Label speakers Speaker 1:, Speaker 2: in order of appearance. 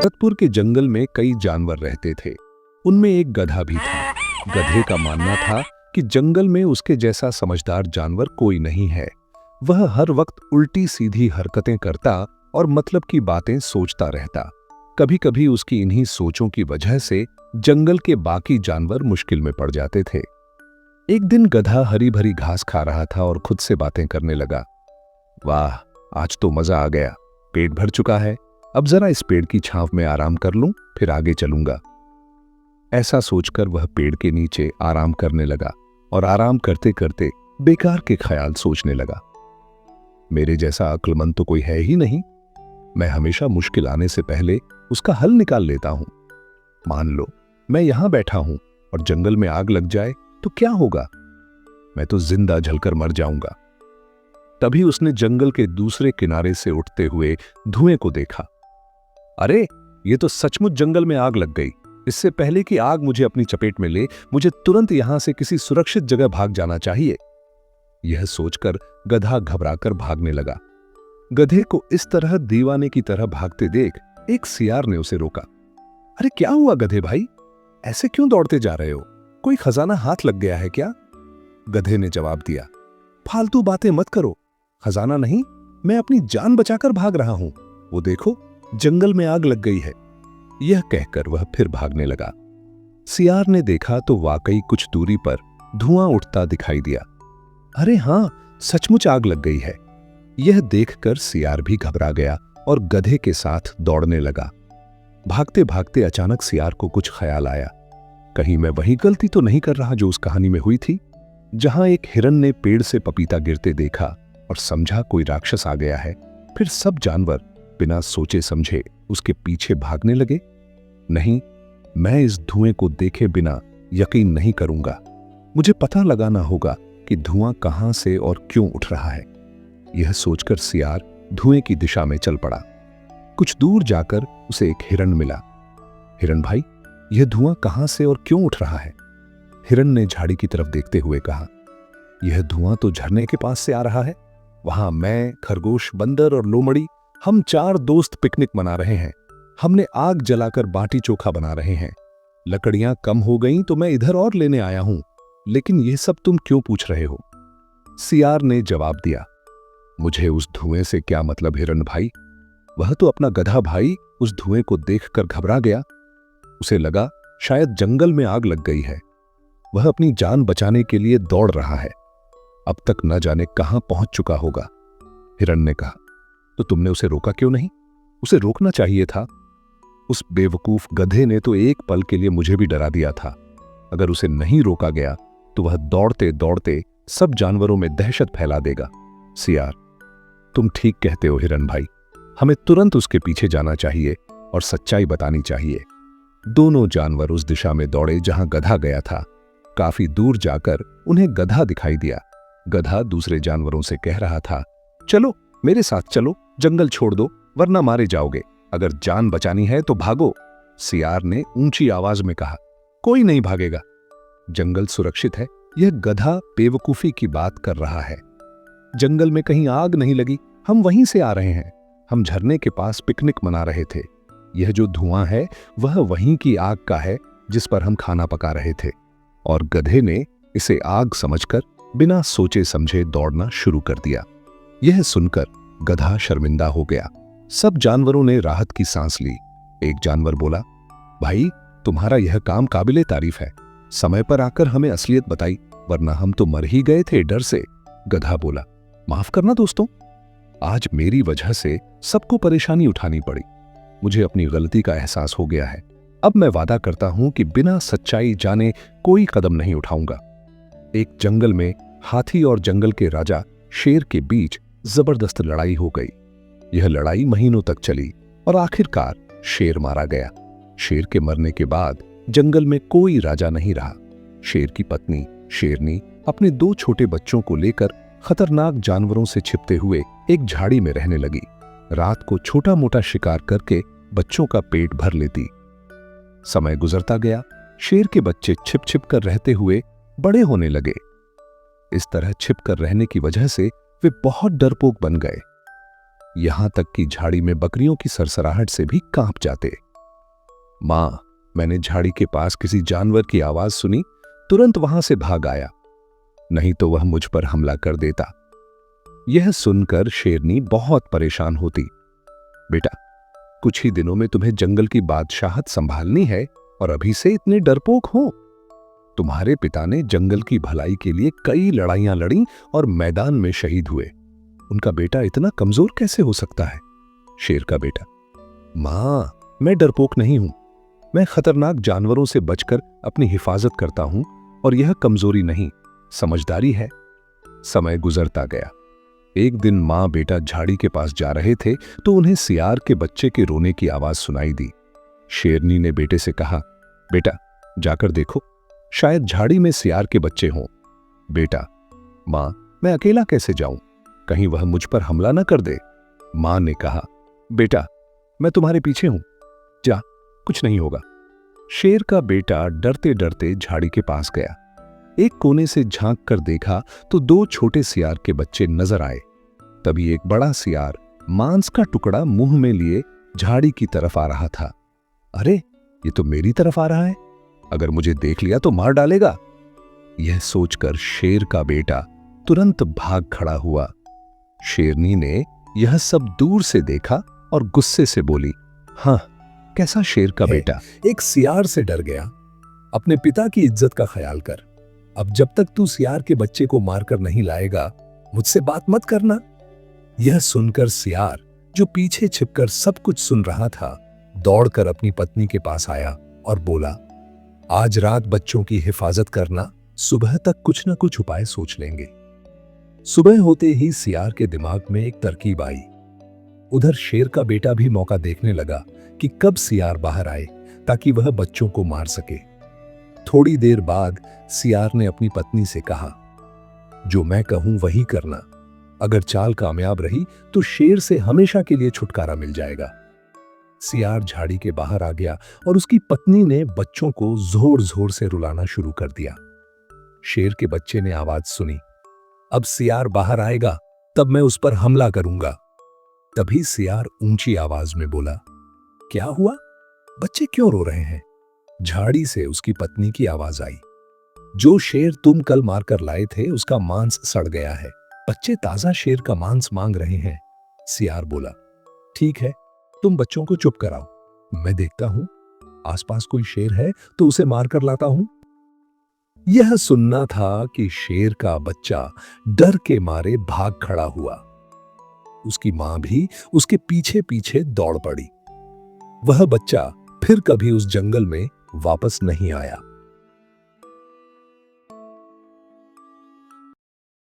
Speaker 1: भरतपुर के जंगल में कई जानवर रहते थे। उनमें एक गधा भी था। गधे का मानना था कि जंगल में उसके जैसा समझदार जानवर कोई नहीं है। वह हर वक्त उल्टी सीधी हरकतें करता और मतलब की बातें सोचता रहता। कभी कभी उसकी इन्हीं सोचों की वजह से जंगल के बाकी जानवर मुश्किल में पड़ जाते थे। एक दिन गधा हरी भरी घास खा रहा था और खुद से बातें करने लगा। वाह, आज तो मजा आ गया। पेट भर चुका है। अब जरा इस पेड़ की छांव में आराम कर लूं, फिर आगे चलूंगा। ऐसा सोचकर वह पेड़ के नीचे आराम करने लगा और आराम करते करते बेकार के ख्याल सोचने लगा। मेरे जैसा अक्लमंद तो कोई है ही नहीं। मैं हमेशा मुश्किल आने से पहले उसका हल निकाल लेता हूं। मान लो मैं यहां बैठा हूं और जंगल में आग लग जाए तो क्या होगा? मैं तो जिंदा जलकर मर जाऊंगा। तभी उसने जंगल के दूसरे किनारे से उठते हुए धुएं को देखा। अरे, ये तो सचमुच जंगल में आग लग गई। इससे पहले कि आग मुझे अपनी चपेट में ले, मुझे तुरंत यहां से किसी सुरक्षित जगह भाग जाना चाहिए। यह सोचकर गधा घबराकर भागने लगा। गधे को इस तरह दीवाने की तरह भागते देख एक सियार ने उसे रोका। अरे क्या हुआ गधे भाई, ऐसे क्यों दौड़ते जा रहे हो? कोई खजाना हाथ लग गया है क्या? गधे ने जवाब दिया, फालतू बातें मत करो। खजाना नहीं, मैं अपनी जान बचाकर भाग रहा हूं। वो देखो, जंगल में आग लग गई है। यह कहकर वह फिर भागने लगा। सियार ने देखा तो वाकई कुछ दूरी पर धुआं उठता दिखाई दिया। अरे हां, सचमुच आग लग गई है। यह देखकर सियार भी घबरा गया और गधे के साथ दौड़ने लगा। भागते भागते अचानक सियार को कुछ ख्याल आया। कहीं मैं वही गलती तो नहीं कर रहा जो उस कहानी में हुई थी, जहां एक हिरन ने पेड़ से पपीता गिरते देखा और समझा कोई राक्षस आ गया है। फिर सब जानवर बिना सोचे समझे उसके पीछे भागने लगे। नहीं, मैं इस धुएं को देखे बिना यकीन नहीं करूंगा। मुझे पता लगाना होगा कि धुआं कहां से और क्यों उठ रहा है। यह सोचकर सियार धुएं की दिशा में चल पड़ा। कुछ दूर जाकर उसे एक हिरन मिला। हिरन भाई, यह धुआं कहां से और क्यों उठ रहा है? हिरन ने झाड़ी की तरफ देखते हुए कहा, यह धुआं तो झरने के पास से आ रहा है। वहां मैं, खरगोश, बंदर और लोमड़ी, हम 4 दोस्त पिकनिक मना रहे हैं। हमने आग जलाकर बाटी चोखा बना रहे हैं। लकड़ियां कम हो गईं तो मैं इधर और लेने आया हूं। लेकिन यह सब तुम क्यों पूछ रहे हो? सियार ने जवाब दिया, मुझे उस धुएं से क्या मतलब हिरन भाई। वह तो अपना गधा भाई उस धुएं को देखकर घबरा गया। उसे लगा शायद जंगल में आग लग गई है। वह अपनी जान बचाने के लिए दौड़ रहा है। अब तक न जाने कहां पहुंच चुका होगा। हिरन ने कहा, तो तुमने उसे रोका क्यों नहीं? उसे रोकना चाहिए था। उस बेवकूफ गधे ने तो एक पल के लिए मुझे भी डरा दिया था। अगर उसे नहीं रोका गया तो वह दौड़ते दौड़ते सब जानवरों में दहशत फैला देगा। सियार, तुम ठीक कहते हो हिरन भाई। हमें तुरंत उसके पीछे जाना चाहिए और सच्चाई बतानी चाहिए। दोनों जानवर उस दिशा में दौड़े जहां गधा गया था। काफी दूर जाकर उन्हें गधा दिखाई दिया। गधा दूसरे जानवरों से कह रहा था, चलो मेरे साथ चलो, जंगल छोड़ दो वरना मारे जाओगे। अगर जान बचानी है तो भागो। सियार ने ऊंची आवाज में कहा, कोई नहीं भागेगा। जंगल सुरक्षित है। यह गधा बेवकूफी की बात कर रहा है। जंगल में कहीं आग नहीं लगी। हम वहीं से आ रहे हैं। हम झरने के पास पिकनिक मना रहे थे। यह जो धुआं है वह वहीं की आग का है जिस पर हम खाना पका रहे थे। और गधे ने इसे आग समझकर बिना सोचे समझे दौड़ना शुरू कर दिया। यह सुनकर गधा शर्मिंदा हो गया। सब जानवरों ने राहत की सांस ली। एक जानवर बोला, भाई तुम्हारा यह काम काबिले तारीफ है। समय पर आकर हमें असलियत बताई, वरना हम तो मर ही गए थे डर से। गधा बोला, माफ करना दोस्तों, आज मेरी वजह से सबको परेशानी उठानी पड़ी। मुझे अपनी गलती का एहसास हो गया है। अब मैं वादा करता हूं कि बिना सच्चाई जाने कोई कदम नहीं उठाऊंगा। एक जंगल में हाथी और जंगल के राजा शेर के बीच जबरदस्त लड़ाई हो गई। यह लड़ाई महीनों तक चली और आखिरकार शेर मारा गया। शेर के मरने के बाद जंगल में कोई राजा नहीं रहा। शेर की पत्नी शेरनी अपने 2 छोटे बच्चों को लेकर खतरनाक जानवरों से छिपते हुए एक झाड़ी में रहने लगी। रात को छोटा मोटा शिकार करके बच्चों का पेट भर लेती। समय गुजरता गया। शेर के बच्चे छिप छिप कर रहते हुए बड़े होने लगे। इस तरह छिपकर रहने की वजह से वे बहुत डरपोक बन गए। यहां तक कि झाड़ी में बकरियों की सरसराहट से भी कांप जाते। माँ, मैंने झाड़ी के पास किसी जानवर की आवाज सुनी, तुरंत वहां से भाग आया, नहीं तो वह मुझ पर हमला कर देता। यह सुनकर शेरनी बहुत परेशान होती। बेटा, कुछ ही दिनों में तुम्हें जंगल की बादशाहत संभालनी है और अभी से इतने डरपोक हो। तुम्हारे पिता ने जंगल की भलाई के लिए कई लड़ाइयां लड़ी और मैदान में शहीद हुए। उनका बेटा इतना कमजोर कैसे हो सकता है? शेर का बेटा, मां, मैं डरपोक नहीं हूं। मैं खतरनाक जानवरों से बचकर अपनी हिफाजत करता हूं और यह कमजोरी नहीं, समझदारी है। समय गुजरता गया। एक दिन मां बेटा झाड़ी के पास जा रहे थे तो उन्हें सियार के बच्चे के रोने की आवाज सुनाई दी। शेरनी ने बेटे से कहा, बेटा, जाकर देखो, शायद झाड़ी में सियार के बच्चे हों। बेटा, मां, मैं अकेला कैसे जाऊं? कहीं वह मुझ पर हमला न कर दे। मां ने कहा, बेटा, मैं तुम्हारे पीछे हूं, जा, कुछ नहीं होगा। शेर का बेटा डरते डरते झाड़ी के पास गया। एक कोने से झांक कर देखा तो दो छोटे सियार के बच्चे नजर आए। तभी एक बड़ा सियार मांस का टुकड़ा मुंह में लिए झाड़ी की तरफ आ रहा था। अरे, ये तो मेरी तरफ आ रहा है, अगर मुझे देख लिया तो मार डालेगा। यह सोचकर शेर का बेटा तुरंत भाग खड़ा हुआ। शेरनी ने यह सब दूर से देखा और गुस्से से बोली, हाँ, कैसा शेर का बेटा,
Speaker 2: एक सियार से डर गया। अपने पिता की इज्जत का ख्याल कर। अब जब तक तू सियार के बच्चे को मारकर नहीं लाएगा, मुझसे बात मत करना। यह सुनकर सियार, जो पीछे छिपकर सब कुछ सुन रहा था, दौड़कर अपनी पत्नी के पास आया और बोला, आज रात बच्चों की हिफाजत करना, सुबह तक कुछ न कुछ उपाय सोच लेंगे। सुबह होते ही सियार के दिमाग में एक तरकीब आई। उधर शेर का बेटा भी मौका देखने लगा कि कब सियार बाहर आए ताकि वह बच्चों को मार सके। थोड़ी देर बाद सियार ने अपनी पत्नी से कहा, जो मैं कहूं वही करना। अगर चाल कामयाब रही तो शेर से हमेशा के लिए छुटकारा मिल जाएगा। सियार झाड़ी के बाहर आ गया और उसकी पत्नी ने बच्चों को जोर जोर से रुलाना शुरू कर दिया। शेर के बच्चे ने आवाज सुनी, अब सियार बाहर आएगा तब मैं उस पर हमला करूंगा। तभी सियार ऊंची आवाज में बोला, क्या हुआ? बच्चे क्यों रो रहे हैं? झाड़ी से उसकी पत्नी की आवाज आई, जो शेर तुम कल मारकर लाए थे उसका मांस सड़ गया है, बच्चे ताजा शेर का मांस मांग रहे हैं। सियार बोला, ठीक है, तुम बच्चों को चुप कराओ, मैं देखता हूं, आसपास कोई शेर है तो उसे मारकर लाता हूं। यह सुनना था कि शेर का बच्चा डर के मारे भाग खड़ा हुआ। उसकी मां भी उसके पीछे पीछे दौड़ पड़ी। वह बच्चा फिर कभी उस जंगल में वापस नहीं आया।